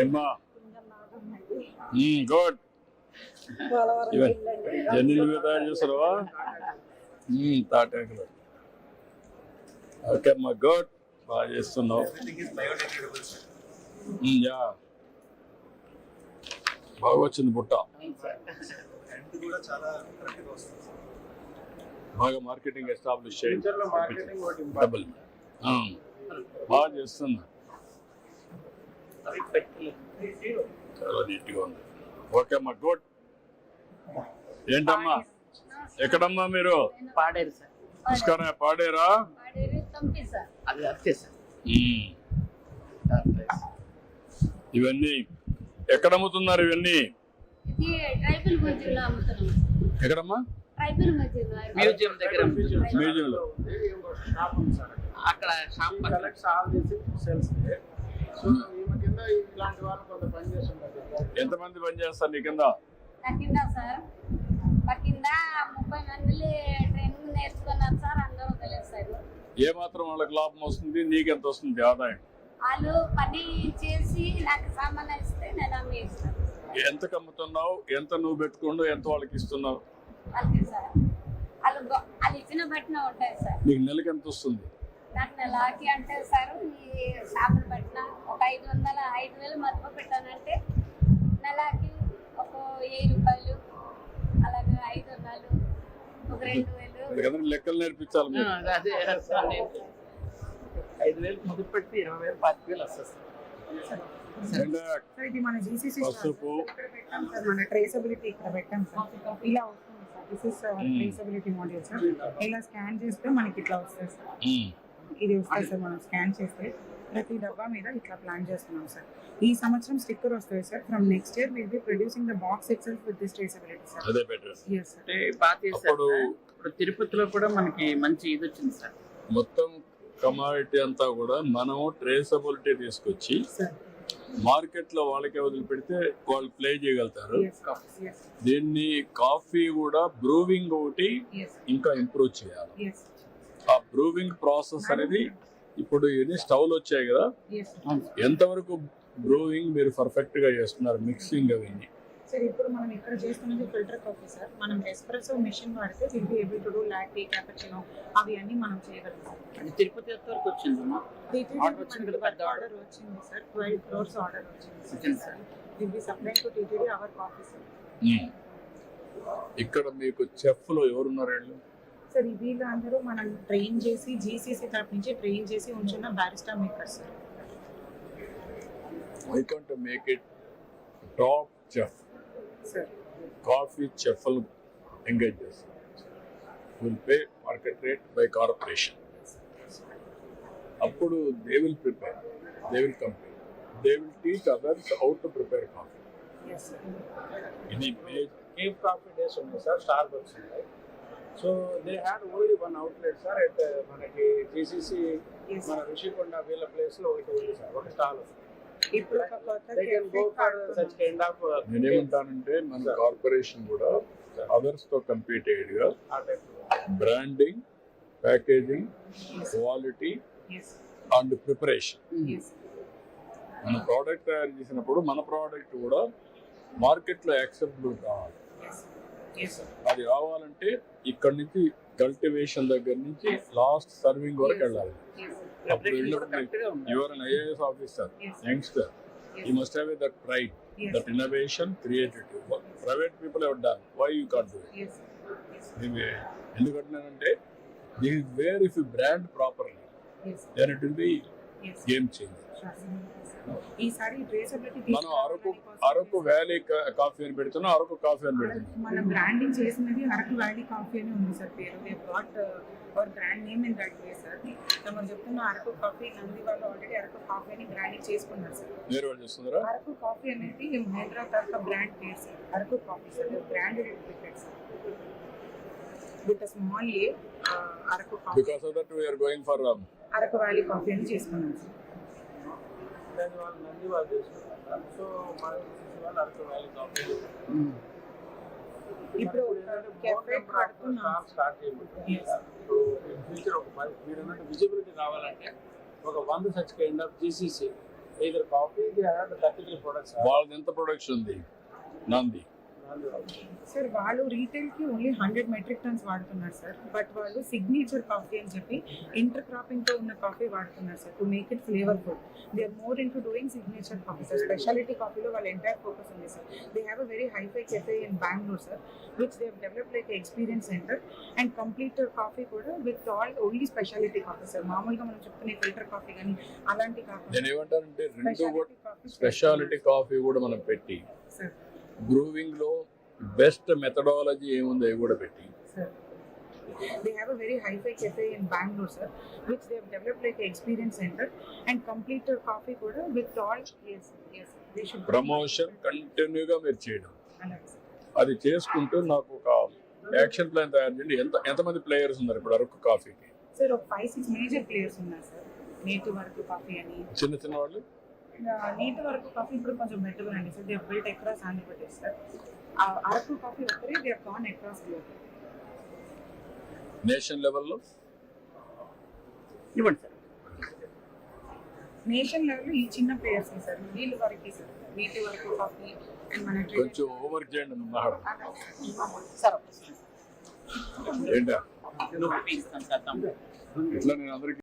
ఏమ్మా గుడ్ జల్లీలు తయారు చేస్తారా తాటాకులు ఓకే అమ్మా గుడ్ బాగా చేస్తున్నావు యా బాగా వచ్చింది బుట్ట బాగా మార్కెటింగ్ ఎస్టాబ్లిష్ చేయండి డబుల్ బాగా చేస్తున్నా చాలా నీట్గా ఉంది ఓకే అమ్మా గుడ్ ఏంటమ్మా ఎక్కడమ్మా మీరు పాడేరు సార్ నమస్కారం పాడేరా అది అంతే సార్ ఇవన్నీ ఎక్కడ అమ్ముతున్నారు ఇవన్నీ ఎక్కడమ్మా మ్యూజియం దగ్గర మ్యూజియంలో అక్కడ షాప్ ఎంతమంది పని చేస్తారు నీ కింద సార్ మా కింద 30 మంది ట్రైనింగ్ నేర్చుకున్నారు సార్. అందరూ వదిలేస్తారు. ఏ మాత్రం వాళ్ళకి లాభం వస్తుంది నీకెంత వస్తుంది ఆదాయం? వాళ్ళు పని చేసి నాకు సామాన్ ఇస్తే నేను అమ్మి ఇస్తాను. ఎంతకు అమ్ముతున్నావు? ఎంత నువ్వు పెట్టుకుంటూ ఎంత వాళ్ళకి ఇస్తున్నావు? వాళ్ళకి సార్ వాళ్ళు ఇచ్చిన బట్టిన ఉంటాయి సార్. నీకు నెలకి ఎంత వస్తుంది? నాకు నెలకి అంటే సార్ ఈ షాపులు పెట్టిన ఒక 5,000 మధ్య పెట్టానంటే నెలకి ఒక 1000 రూపాయలు, అలాగే 500, ఒక 2,000 లెక్కలు నేర్పించాలి మీరు. అదే 5,000 మొదలు పెట్టి 20,000, 25,000 వస్తుంది. ఇది మన జీసీసీ మన ట్రేసబిలిటీ ఇక్కడ పెట్టాం సార్. ఇలా వస్తుంది sir. This is traceability model sir. ఇలా స్కాన్ చేస్తే మనకి ఇట్లా వస్తుంది సార్. ఇది వస్తుంది సార్. మనం స్కాన్ చేస్తే ప్రతి డబ్బా మీద ఇట్లా ప్లాన్ చేస్తున్నాం సార్. ఈ సంవత్సరం స్టిక్కర్ వస్తుంది sir. From next year will be producing the box itself with this traceability sir. అదే బెటర్. yes sir. ఇప్పుడు తిరుపతిలో కూడా మనకి మంచి ఇది వచ్చింది సార్. మొత్తం కమాడిటీ అంతా కూడా మనం ట్రేసబిలిటీ తీసుకొచ్చి మార్కెట్ లో వాళ్ళకే వదిలిపెడితే వాళ్ళు ప్లే చేయగలుగుతారు. దీన్ని కాఫీ కూడా బ్రూవింగ్ ఒకటి ఇంకా ఇంప్రూవ్ చేయాలి. ఆ బ్రూవింగ్ ప్రాసెస్ అనేది ఇప్పుడు ఎన్ని స్టవ్లు వచ్చాయి కదా, ఎంతవరకు బ్రూవింగ్ మీరు పర్ఫెక్ట్ గా చేస్తున్నారు? మిక్సింగ్ అవన్నీ సార్ ఇప్పుడు మనం ఇక్కడ చేస్తున్నది ఫిల్టర్ కాఫీ సార్. మనం ఎస్ప్రెసో మెషిన్ వాడితే will be able to do latte, cappuccino అవి అన్ని మనం చేయగలుగుతాం. తిరుపతి వరకు వచ్చింది ఆర్డర్ వచ్చింది సార్. 12 crores ఆర్డర్ వచ్చింది sir. Will be supplying to TTD our coffee sir. ఇక్కడ మీకు చెఫ్ లో ఎవరున్నారు వీళ్ళు? సార్ వీళ్ళు అందరూ మనం ట్రైన్ చేసి జీసీసీ తరఫు నుంచి ట్రైన్ చేసి ఉంచున్న barista maker sir. I can't make it top chef sir. Coffee chef engage చేస్తారు. Will pay market rate by corporation. అప్పుడు they will prepare, they will compare, they will teach others how to prepare coffee. ఇది Cafe Coffee Days ఉన్నాయి sir. Starbucks ఉన్నాయి. So they had only one outlet sir. At మనకి GCC మన ఋషికొండ వీళ్ళ place లో ఒకటి ఉంది సార్, ఒక స్టాల్. ఇప్పుడు నేనేమంటానంటే మన కార్పొరేషన్ కూడా అదర్స్ తో కంపీట్ అయ్యేదిగా branding, packaging, quality and preparation. మన ప్రోడక్ట్ తయారు చేసినప్పుడు మన ప్రోడక్ట్ కూడా మార్కెట్ లో యాక్సెప్టబుల్ కావాలి. అది కావాలంటే ఇక్కడ నుంచి కల్టివేషన్ దగ్గర నుంచి లాస్ట్ సర్వింగ్ వరకు వెళ్ళాలి. అప్పుడు your an IAS officer, youngster, you must have that pride, that innovation, creativity. Private people have done, why you can't do it? ఎందుకంటున్నానంటే this is where if you brand properly then it will be game changer. ఈసారి traceability మనం Araku valley coffee అని పెడుతున్నాం, Araku coffee అని పెడుతున్నాం. మన branding చేసినది Araku valley coffee అని ఉంది సార్ పేరు. They bought our brand name in that way sir. మనం చెప్తున్న అరకు కాఫీ నంది వాళ్ళు ఆల్రెడీ అరకు కాఫీ అని బ్రాండింగ్ చేసుకున్నారు సార్. వేరే వాళ్ళు చేస్తున్నారా? అరకు కాఫీ అనేది హైదరాబాద్ యొక్క బ్రాండ్ పేరు sir. Araku coffee sir branded it sir with a small a Araku coffee. Because of that we are going for Araku valley coffee అని చేసుకున్నాం సార్. వాళ్ళు నంది వాళ్ళు చేసుకున్నారు. సో మన వాళ్ళు అరకు వ్యాలీ కాఫీ ఇప్పుడు స్టార్ట్ చేయబోతున్నారు. సో ఇన్ ఫ్యూచర్ ఒక మీరు విజిబిలిటీ కావాలంటే ఒక 100 such kind of GCC either coffee, they had 33 products, sir. వాళ్ళది ఎంత ప్రొడక్షన్ ఉంది నంది? సార్ వాళ్ళు రీటైల్ కి ఓన్లీ 100 మెట్రిక్ టన్స్ వాడుతున్నారు సార్. బట్ వాళ్ళు సిగ్నేచర్ కాఫీ అని చెప్పి ఇంటర్ క్రాపింగ్ తో ఉన్న కాఫీ వాడుతున్నారు sir to make it flavourful. They are more into doing signature coffee sir. Speciality కాఫీలో వాళ్ళ ఎంటైర్ ఫోకస్ ఉంది sir. They have a very hifi cafe in Bengaluru sir, which they have developed like experience centre and complete coffee కూడా with all only speciality coffee sir. మామూలుగా మనం చెప్తున్న filter coffee కానీ అలాంటి coffee నేను ఏమంటానంటే రెండు కూడా స్పెషాలిటీ కాఫీ కూడా మనం పెట్టి సార్. బ్రూవింగ్ లో బెస్ట్ మెథడాలజీ ఏముందో అవి కూడా పెట్టి Sir, they have a very high-fi cafe in Bangalore, sir, which they have developed like an experience center and complete coffee kuda with all. Yes, yes, they should. Promotion కంటిన్యూగా మీరు చేయడం, Alright, sir. అది చేసుకుంటూ నాకు ఒక action plan తయారు చేయండి. ఎంతమంది ప్లేయర్స్ ఉన్నారు ఇప్పుడు అరకు కాఫీకి? Sir, 5-6 major players uన్నారు sir. నేటి వరకు కాఫీ అని చిన్న వాళ్ళు నేటి వరకు కాఫీ ఇప్పుడు కొంచెం బెటర్ అండి sir. They have built across Andhra Pradesh sir. Araku coffee ఒకరే they have gone across global. Nation లెవెల్లో ఇవ్వండి సార్. నేషన్ లెవెల్ ఈ చిన్న ప్లేయర్స్ సార్, వీళ్ళు వరకు సార్. నేటి వరకు కాఫీ అండ్ మన కొంచెం హోంవర్క్ చేయండి మేడం. సార్ ఏంటా నువ్వు ఇస్తాను సార్. ఇట్లా నేను అందరికీ